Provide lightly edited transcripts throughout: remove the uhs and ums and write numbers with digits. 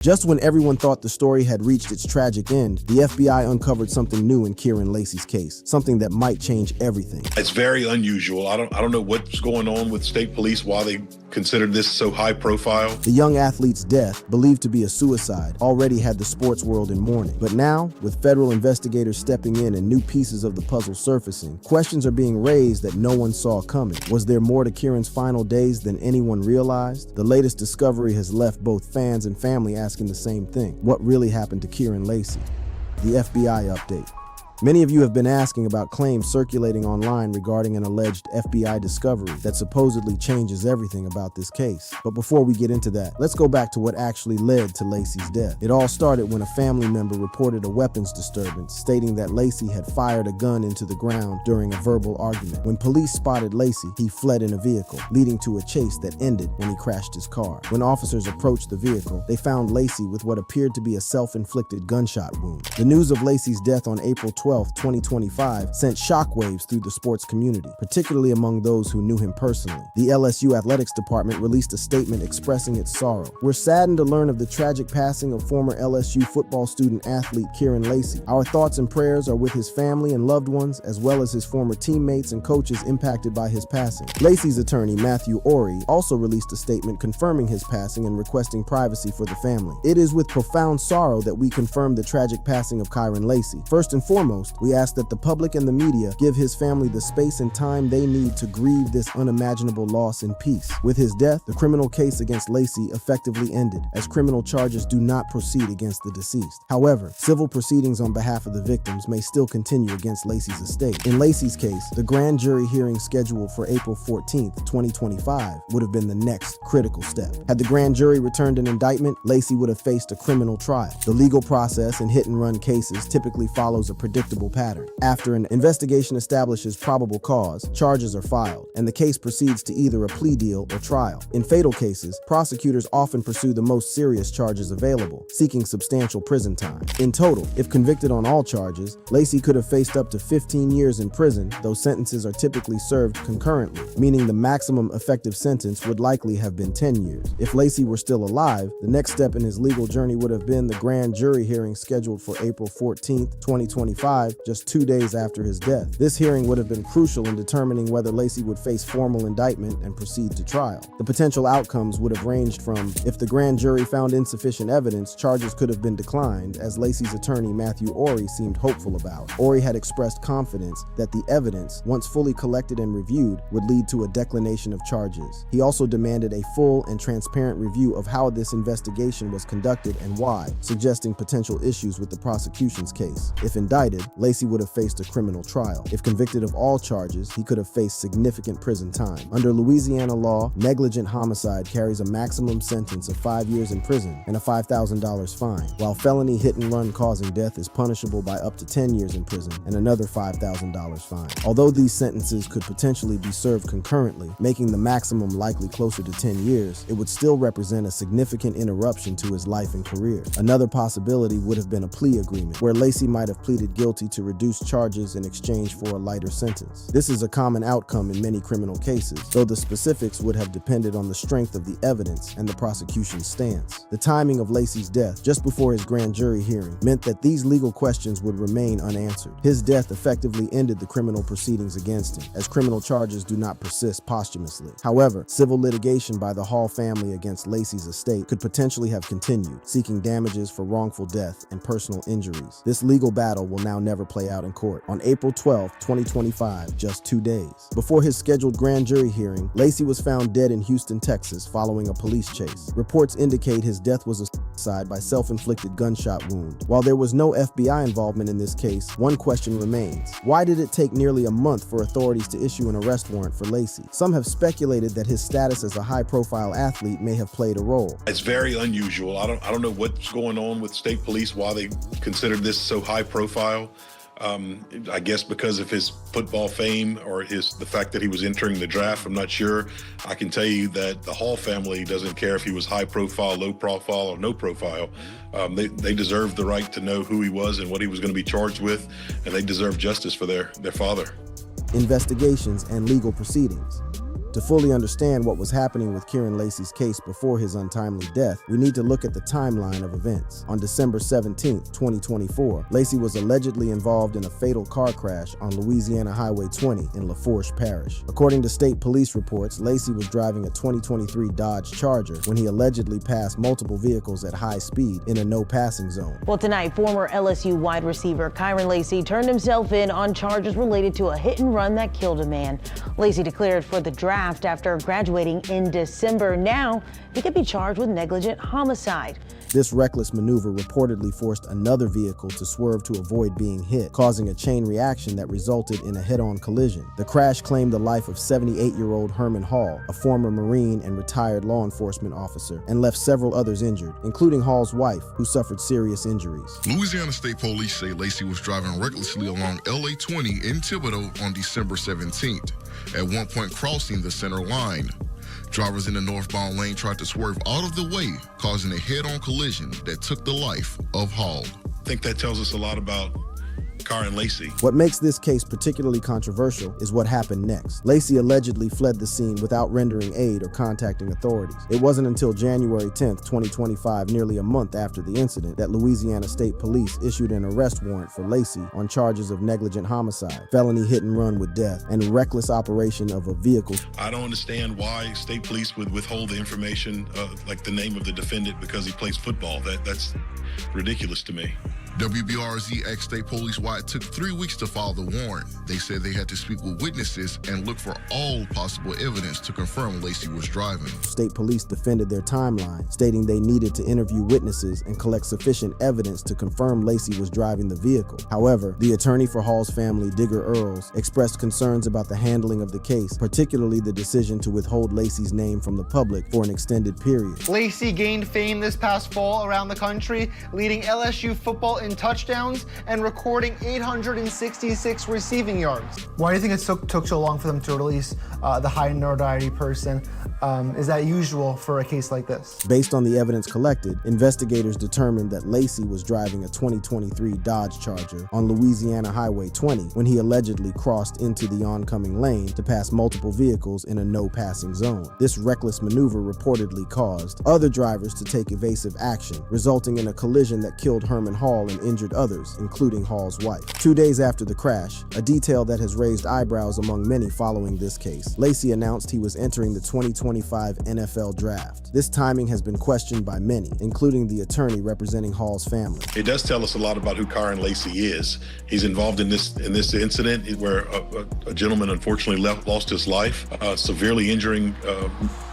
Just when everyone thought the story had reached its tragic end, the FBI uncovered something new in Kyren Lacy's case, something that might change everything. It's very unusual. I don't know what's going on with state police, why they considered this so high profile. The young athlete's death, believed to be a suicide, already had the sports world in mourning. But now, with federal investigators stepping in and new pieces of the puzzle surfacing, questions are being raised that no one saw coming. Was there more to Kyren's final days than anyone realized? The latest discovery has left both fans and family asking the same thing. What really happened to Kyren Lacy? The FBI update. Many of you have been asking about claims circulating online regarding an alleged FBI discovery that supposedly changes everything about this case. But before we get into that, let's go back to what actually led to Lacy's death. It all started when a family member reported a weapons disturbance, stating that Lacy had fired a gun into the ground during a verbal argument. When police spotted Lacy, he fled in a vehicle, leading to a chase that ended when he crashed his car. When officers approached the vehicle, they found Lacy with what appeared to be a self-inflicted gunshot wound. The news of Lacy's death on April 12, 2025 sent shockwaves through the sports community, particularly among those who knew him personally. The LSU Athletics Department released a statement expressing its sorrow. "We're saddened to learn of the tragic passing of former LSU football student athlete Kyren Lacy. Our thoughts and prayers are with his family and loved ones, as well as his former teammates and coaches impacted by his passing." Lacy's attorney, Matthew Ori, also released a statement confirming his passing and requesting privacy for the family. "It is with profound sorrow that we confirm the tragic passing of Kyren Lacy. First and foremost, we ask that the public and the media give his family the space and time they need to grieve this unimaginable loss in peace." With his death, the criminal case against Lacy effectively ended, as criminal charges do not proceed against the deceased. However, civil proceedings on behalf of the victims may still continue against Lacy's estate. In Lacy's case, the grand jury hearing scheduled for April 14, 2025 would have been the next critical step. Had the grand jury returned an indictment, Lacy would have faced a criminal trial. The legal process in hit-and-run cases typically follows a predictable pattern. After an investigation establishes probable cause, charges are filed, and the case proceeds to either a plea deal or trial. In fatal cases, prosecutors often pursue the most serious charges available, seeking substantial prison time. In total, if convicted on all charges, Lacy could have faced up to 15 years in prison, though sentences are typically served concurrently, meaning the maximum effective sentence would likely have been 10 years. If Lacy were still alive, the next step in his legal journey would have been the grand jury hearing scheduled for April 14, 2025, just 2 days after his death. This hearing would have been crucial in determining whether Lacy would face formal indictment and proceed to trial. The potential outcomes would have ranged from, if the grand jury found insufficient evidence, charges could have been declined, as Lacy's attorney Matthew Ori seemed hopeful about. Ori had expressed confidence that the evidence, once fully collected and reviewed, would lead to a declination of charges. He also demanded a full and transparent review of how this investigation was conducted and why, suggesting potential issues with the prosecution's case. If indicted, Lacy would have faced a criminal trial. If convicted of all charges, he could have faced significant prison time. Under Louisiana law, negligent homicide carries a maximum sentence of 5 years in prison and a $5,000 fine, while felony hit-and-run causing death is punishable by up to 10 years in prison and another $5,000 fine. Although these sentences could potentially be served concurrently, making the maximum likely closer to 10 years, it would still represent a significant interruption to his life and career. Another possibility would have been a plea agreement, where Lacy might have pleaded guilty to reduce charges in exchange for a lighter sentence. This is a common outcome in many criminal cases, though the specifics would have depended on the strength of the evidence and the prosecution's stance. The timing of Lacy's death, just before his grand jury hearing, meant that these legal questions would remain unanswered. His death effectively ended the criminal proceedings against him, as criminal charges do not persist posthumously. However, civil litigation by the Hall family against Lacy's estate could potentially have continued, seeking damages for wrongful death and personal injuries. This legal battle will now never play out in court. On April 12, 2025, just 2 days before his scheduled grand jury hearing, Lacy was found dead in Houston, Texas, following a police chase. Reports indicate his death was a suicide by self-inflicted gunshot wound. While there was no FBI involvement in this case, one question remains. Why did it take nearly a month for authorities to issue an arrest warrant for Lacy? Some have speculated that his status as a high-profile athlete may have played a role. It's very unusual. I don't know what's going on with state police, why they considered this so high profile. I guess because of his football fame or the fact that he was entering the draft, I'm not sure. I can tell you that the Hall family doesn't care if he was high profile, low profile, or no profile. They deserve the right to know who he was and what he was going to be charged with, and they deserve justice for their father. Investigations and legal proceedings. To fully understand what was happening with Kyren Lacy's case before his untimely death, we need to look at the timeline of events. On December 17, 2024, Lacy was allegedly involved in a fatal car crash on Louisiana Highway 20 in Lafourche Parish. According to state police reports, Lacy was driving a 2023 Dodge Charger when he allegedly passed multiple vehicles at high speed in a no-passing zone. Well, tonight, former LSU wide receiver Kyren Lacy turned himself in on charges related to a hit-and-run that killed a man. Lacy declared for the draft after graduating in December. Now, he could be charged with negligent homicide. This reckless maneuver reportedly forced another vehicle to swerve to avoid being hit, causing a chain reaction that resulted in a head-on collision. The crash claimed the life of 78-year-old Herman Hall, a former Marine and retired law enforcement officer, and left several others injured, including Hall's wife, who suffered serious injuries. Louisiana State Police say Lacy was driving recklessly along LA 20 in Thibodaux on December 17th, at one point crossing the center line. Drivers in the northbound lane tried to swerve out of the way, causing a head-on collision that took the life of Hall. I think that tells us a lot about Kyren Lacy. What makes this case particularly controversial is what happened next. Lacy allegedly fled the scene without rendering aid or contacting authorities. It wasn't until January 10, 2025, nearly a month after the incident, that Louisiana State Police issued an arrest warrant for Lacy on charges of negligent homicide, felony hit and run with death, and reckless operation of a vehicle. I don't understand why state police would withhold the information, like the name of the defendant, because he plays football. That's ridiculous to me. WBRZ asked State Police why it took 3 weeks to file the warrant. They said they had to speak with witnesses and look for all possible evidence to confirm Lacy was driving. State Police defended their timeline, stating they needed to interview witnesses and collect sufficient evidence to confirm Lacy was driving the vehicle. However, the attorney for Hall's family, Digger Earls, expressed concerns about the handling of the case, particularly the decision to withhold Lacy's name from the public for an extended period. Lacy gained fame this past fall around the country, leading LSU football in touchdowns and recording 866 receiving yards. Why do you think it took so long for them to release the high notoriety person? Is that usual for a case like this? Based on the evidence collected, investigators determined that Lacy was driving a 2023 Dodge Charger on Louisiana Highway 20 when he allegedly crossed into the oncoming lane to pass multiple vehicles in a no-passing zone. This reckless maneuver reportedly caused other drivers to take evasive action, resulting in a collision that killed Herman Hall and injured others, including Hall's wife. 2 days after the crash, a detail that has raised eyebrows among many following this case, Lacy announced he was entering the 2025 NFL Draft. This timing has been questioned by many, including the attorney representing Hall's family. It does tell us a lot about who Kyren Lacy is. He's involved in this incident where a gentleman unfortunately lost his life, severely injuring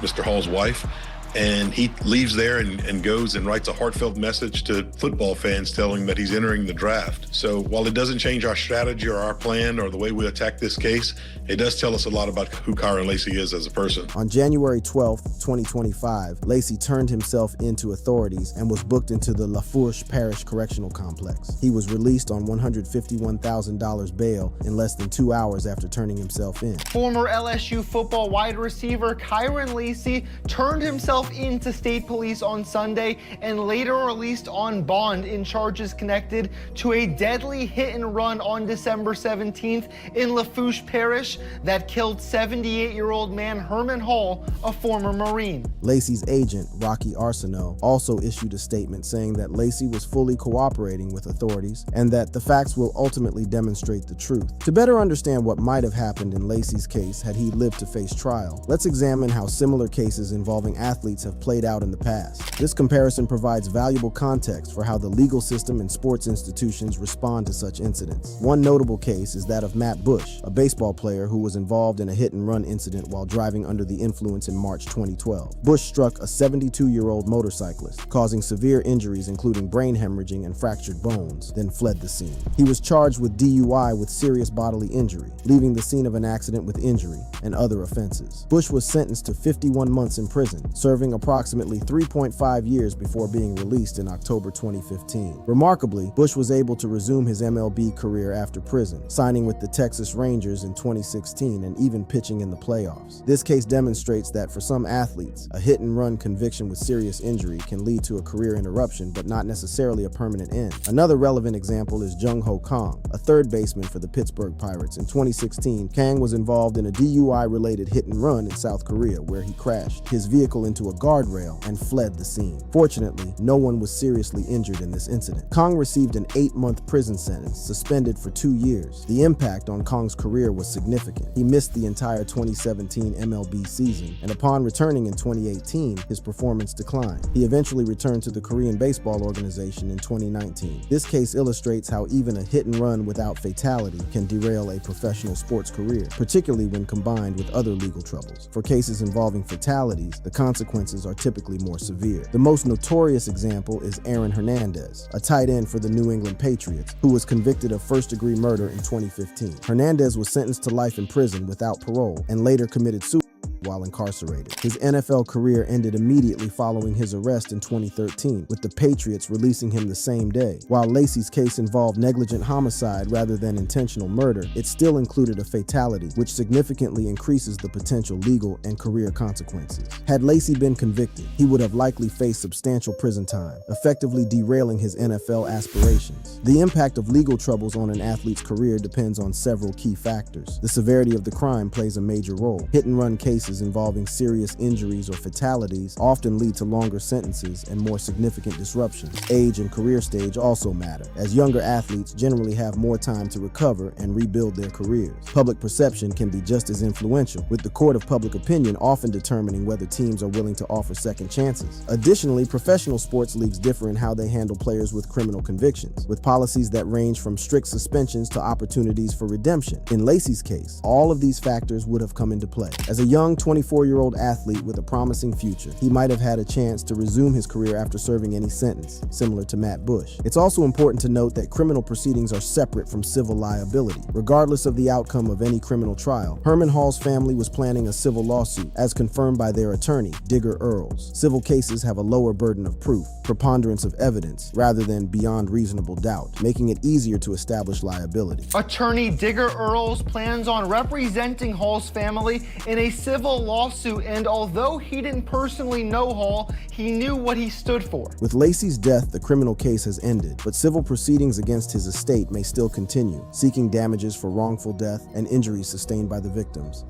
Mr. Hall's wife. And he leaves there and goes and writes a heartfelt message to football fans telling that he's entering the draft. So while it doesn't change our strategy or our plan or the way we attack this case, it does tell us a lot about who Kyren Lacy is as a person. On January 12, 2025, Lacy turned himself into authorities and was booked into the Lafourche Parish Correctional Complex. He was released on $151,000 bail in less than 2 hours after turning himself in. Former LSU football wide receiver Kyren Lacy turned himself into state police on Sunday and later released on bond in charges connected to a deadly hit and run on December 17th in Lafourche Parish that killed 78-year-old man Herman Hall, a former Marine. Lacy's agent, Rocky Arsenault, also issued a statement saying that Lacy was fully cooperating with authorities and that the facts will ultimately demonstrate the truth. To better understand what might have happened in Lacy's case had he lived to face trial, let's examine how similar cases involving athletes have played out in the past. This comparison provides valuable context for how the legal system and sports institutions respond to such incidents. One notable case is that of Matt Bush, a baseball player who was involved in a hit-and-run incident while driving under the influence in March 2012. Bush struck a 72-year-old motorcyclist, causing severe injuries including brain hemorrhaging and fractured bones, then fled the scene. He was charged with DUI with serious bodily injury, leaving the scene of an accident with injury, and other offenses. Bush was sentenced to 51 months in prison, serving serving approximately 3.5 years before being released in October 2015. Remarkably, Bush was able to resume his MLB career after prison, signing with the Texas Rangers in 2016 and even pitching in the playoffs. This case demonstrates that for some athletes, a hit-and-run conviction with serious injury can lead to a career interruption, but not necessarily a permanent end. Another relevant example is Jung-Ho Kang, a third baseman for the Pittsburgh Pirates. In 2016, Kang was involved in a DUI-related hit-and-run in South Korea, where he crashed his vehicle into a guardrail and fled the scene. Fortunately, no one was seriously injured in this incident. Kang received an 8-month prison sentence, suspended for 2 years. The impact on Kang's career was significant. He missed the entire 2017 MLB season, and upon returning in 2018, his performance declined. He eventually returned to the Korean Baseball Organization in 2019. This case illustrates how even a hit-and-run without fatality can derail a professional sports career, particularly when combined with other legal troubles. For cases involving fatalities, the consequences are typically more severe. The most notorious example is Aaron Hernandez, a tight end for the New England Patriots, who was convicted of first-degree murder in 2015. Hernandez was sentenced to life in prison without parole and later committed suicide while incarcerated. His NFL career ended immediately following his arrest in 2013, with the Patriots releasing him the same day. While Lacy's case involved negligent homicide rather than intentional murder, it still included a fatality, which significantly increases the potential legal and career consequences. Had Lacy been convicted, he would have likely faced substantial prison time, effectively derailing his NFL aspirations. The impact of legal troubles on an athlete's career depends on several key factors. The severity of the crime plays a major role. Hit-and-run cases involving serious injuries or fatalities often lead to longer sentences and more significant disruptions. Age and career stage also matter, as younger athletes generally have more time to recover and rebuild their careers. Public perception can be just as influential, with the court of public opinion often determining whether teams are willing to offer second chances. Additionally, professional sports leagues differ in how they handle players with criminal convictions, with policies that range from strict suspensions to opportunities for redemption. In Lacy's case, all of these factors would have come into play. As a young 24-year-old athlete with a promising future, he might have had a chance to resume his career after serving any sentence, similar to Matt Bush. It's also important to note that criminal proceedings are separate from civil liability. Regardless of the outcome of any criminal trial, Herman Hall's family was planning a civil lawsuit, as confirmed by their attorney, Digger Earls. Civil cases have a lower burden of proof, preponderance of evidence, rather than beyond reasonable doubt, making it easier to establish liability. Attorney Digger Earls plans on representing Hall's family in a civil lawsuit, and although he didn't personally know Hall, he knew what he stood for. With Lacy's death, the criminal case has ended, but civil proceedings against his estate may still continue, seeking damages for wrongful death and injuries sustained by the victims.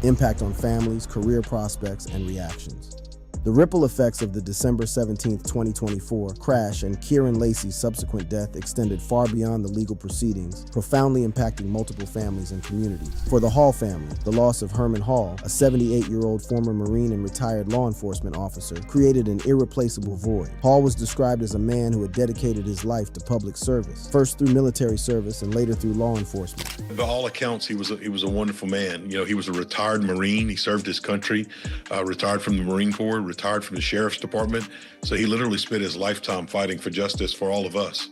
Impact on families, career prospects, and reactions. The ripple effects of the December 17, 2024 crash and Kyren Lacy's subsequent death extended far beyond the legal proceedings, profoundly impacting multiple families and communities. For the Hall family, the loss of Herman Hall, a 78-year-old former Marine and retired law enforcement officer, created an irreplaceable void. Hall was described as a man who had dedicated his life to public service, first through military service and later through law enforcement. By all accounts, he was a wonderful man. You know, he was a retired Marine. He served his country, retired from the Marine Corps, retired from the Sheriff's Department. So he literally spent his lifetime fighting for justice for all of us.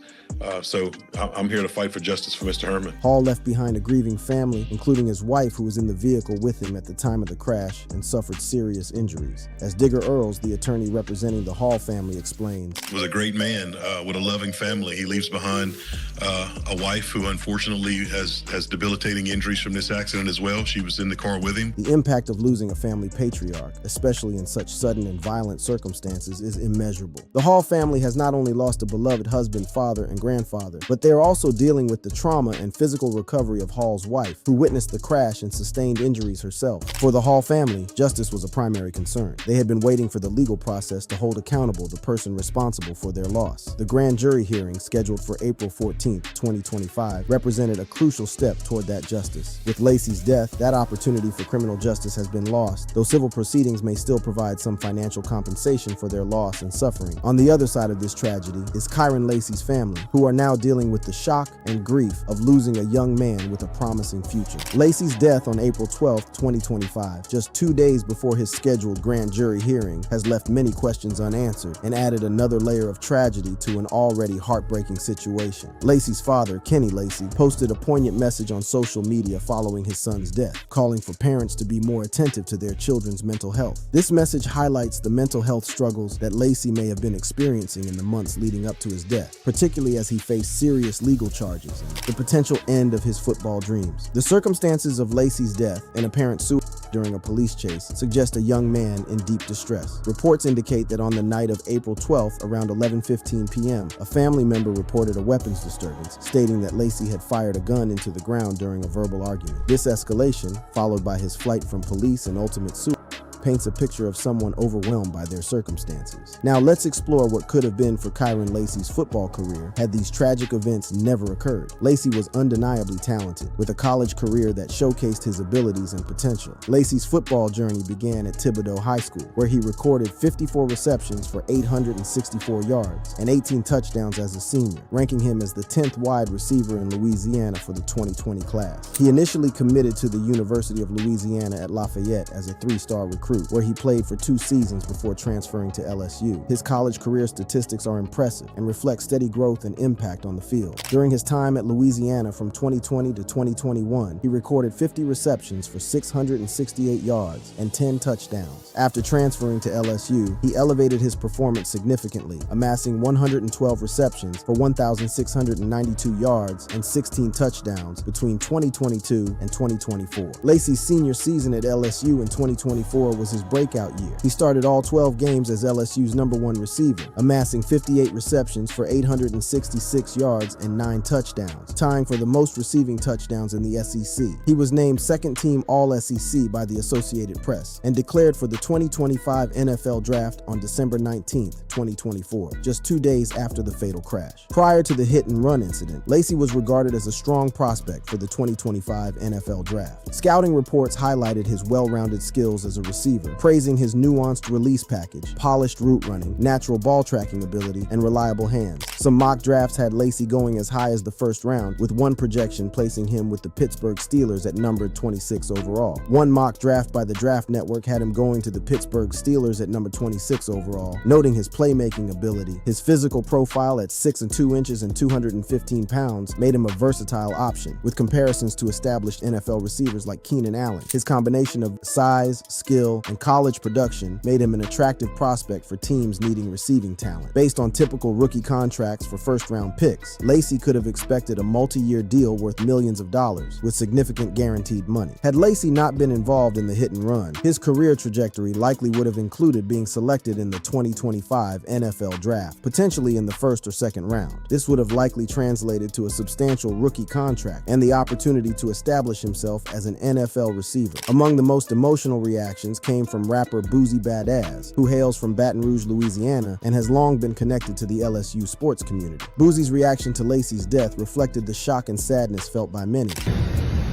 So I'm here to fight for justice for Mr. Herman. Hall left behind a grieving family, including his wife, who was in the vehicle with him at the time of the crash and suffered serious injuries. As Digger Earls, the attorney representing the Hall family, explains, He was a great man with a loving family. He leaves behind a wife who unfortunately has debilitating injuries from this accident as well. She was in the car with him. The impact of losing a family patriarch, especially in such sudden and violent circumstances, is immeasurable. The Hall family has not only lost a beloved husband, father, and grandfather, but they are also dealing with the trauma and physical recovery of Hall's wife, who witnessed the crash and sustained injuries herself. For the Hall family, justice was a primary concern. They had been waiting for the legal process to hold accountable the person responsible for their loss. The grand jury hearing, scheduled for April 14, 2025, represented a crucial step toward that justice. With Lacy's death, that opportunity for criminal justice has been lost, though civil proceedings may still provide some financial compensation for their loss and suffering. On the other side of this tragedy is Kyren Lacy's family, who are now dealing with the shock and grief of losing a young man with a promising future. Lacy's death on April 12, 2025, just 2 days before his scheduled grand jury hearing, has left many questions unanswered and added another layer of tragedy to an already heartbreaking situation. Lacy's father, Kenny Lacy, posted a poignant message on social media following his son's death, calling for parents to be more attentive to their children's mental health. This message highlights the mental health struggles that Lacy may have been experiencing in the months leading up to his death, particularly as he faced serious legal charges and the potential end of his football dreams. The circumstances of Lacy's death and apparent suicide during a police chase suggest a young man in deep distress. Reports indicate that on the night of April 12th, around 11:15 p.m., a family member reported a weapons disturbance, stating that Lacy had fired a gun into the ground during a verbal argument. This escalation, followed by his flight from police and ultimate suicide, paints a picture of someone overwhelmed by their circumstances. Now let's explore what could have been for Kyren Lacy's football career had these tragic events never occurred. Lacy was undeniably talented, with a college career that showcased his abilities and potential. Lacy's football journey began at Thibodeau High School, where he recorded 54 receptions for 864 yards and 18 touchdowns as a senior, ranking him as the 10th wide receiver in Louisiana for the 2020 class. He initially committed to the University of Louisiana at Lafayette as a 3-star recruit, where he played for 2 seasons before transferring to LSU. His college career statistics are impressive and reflect steady growth and impact on the field. During his time at Louisiana from 2020 to 2021, he recorded 50 receptions for 668 yards and 10 touchdowns. After transferring to LSU, he elevated his performance significantly, amassing 112 receptions for 1,692 yards and 16 touchdowns between 2022 and 2024. Lacy's senior season at LSU in 2024 was his breakout year. He started all 12 games as LSU's #1 receiver, amassing 58 receptions for 866 yards and 9 touchdowns, tying for the most receiving touchdowns in the SEC. He was named second-team All-SEC by the Associated Press and declared for the 2025 NFL Draft on December 19, 2024, just 2 days after the fatal crash. Prior to the hit-and-run incident, Lacy was regarded as a strong prospect for the 2025 NFL Draft. Scouting reports highlighted his well-rounded skills as a receiver, praising his nuanced release package, polished route running, natural ball tracking ability, and reliable hands. Some mock drafts had Lacy going as high as the first round, with one projection placing him with the Pittsburgh Steelers at number 26 overall. One mock draft by the Draft Network had him going to the Pittsburgh Steelers at number 26 overall, noting his playmaking ability. His physical profile at 6 2 inches and 215 pounds made him a versatile option, with comparisons to established NFL receivers like Keenan Allen. His combination of size, skill, and college production made him an attractive prospect for teams needing receiving talent. Based on typical rookie contracts for first-round picks, Lacy could have expected a multi-year deal worth millions of dollars, with significant guaranteed money. Had Lacy not been involved in the hit-and-run, his career trajectory likely would have included being selected in the 2025 NFL Draft, potentially in the first or second round. This would have likely translated to a substantial rookie contract and the opportunity to establish himself as an NFL receiver. Among the most emotional reactions came from rapper Boosie Badass, who hails from Baton Rouge, Louisiana, and has long been connected to the LSU sports community. Boosie's reaction to Lacy's death reflected the shock and sadness felt by many.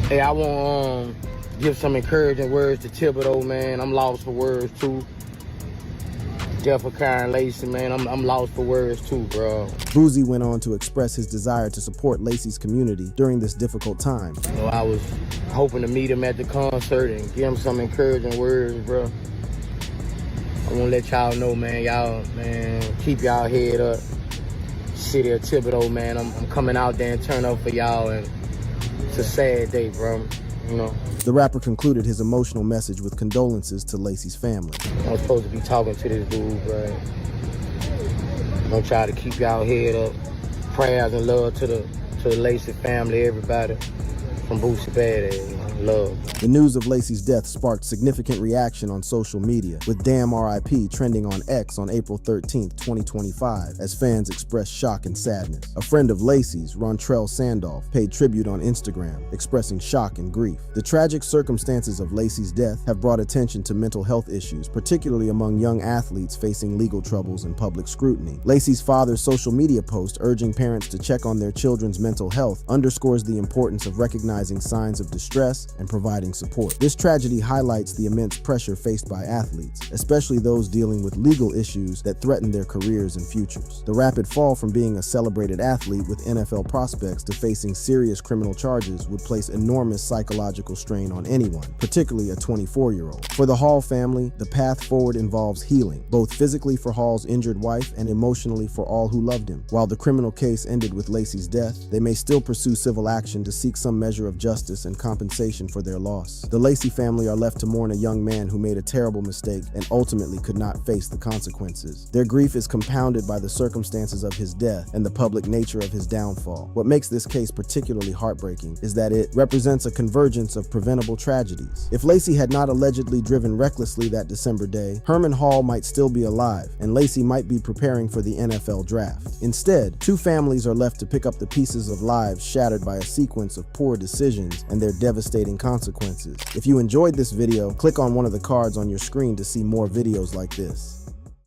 Hey, I want to give some encouraging words to Thibodeau, man. I'm lost for words, too. Death of Kyren Lacy, man. I'm lost for words, too, bro. Boosie went on to express his desire to support Lacy's community during this difficult time. You know, I was hoping to meet him at the concert and give him some encouraging words, bro. I want to let y'all know, man, keep y'all head up. City of Thibodeau, man, I'm coming out there and turn up for y'all, and it's a sad day, bro, you know. The rapper concluded his emotional message with condolences to Lacy's family. I'm supposed to be talking to this dude, bro. I'm gonna try to keep y'all head up. Prayers and love to the Lacy family, everybody. From Boosie Badass, love. The news of Lacy's death sparked significant reaction on social media, with Damn RIP trending on X on April 13, 2025, as fans expressed shock and sadness. A friend of Lacy's, Rontrell Sandolph, paid tribute on Instagram, expressing shock and grief. The tragic circumstances of Lacy's death have brought attention to mental health issues, particularly among young athletes facing legal troubles and public scrutiny. Lacy's father's social media post urging parents to check on their children's mental health underscores the importance of recognizing signs of distress and providing support. This tragedy highlights the immense pressure faced by athletes, especially those dealing with legal issues that threaten their careers and futures. The rapid fall from being a celebrated athlete with NFL prospects to facing serious criminal charges would place enormous psychological strain on anyone, particularly a 24-year-old. For the Hall family, the path forward involves healing, both physically for Hall's injured wife and emotionally for all who loved him. While the criminal case ended with Lacy's death, they may still pursue civil action to seek some measure of justice and compensation for their loss. The Lacy family are left to mourn a young man who made a terrible mistake and ultimately could not face the consequences. Their grief is compounded by the circumstances of his death and the public nature of his downfall. What makes this case particularly heartbreaking is that it represents a convergence of preventable tragedies. If Lacy had not allegedly driven recklessly that December day, Herman Hall might still be alive, and Lacy might be preparing for the NFL draft. Instead, two families are left to pick up the pieces of lives shattered by a sequence of poor decisions and their devastating consequences. If you enjoyed this video, click on one of the cards on your screen to see more videos like this.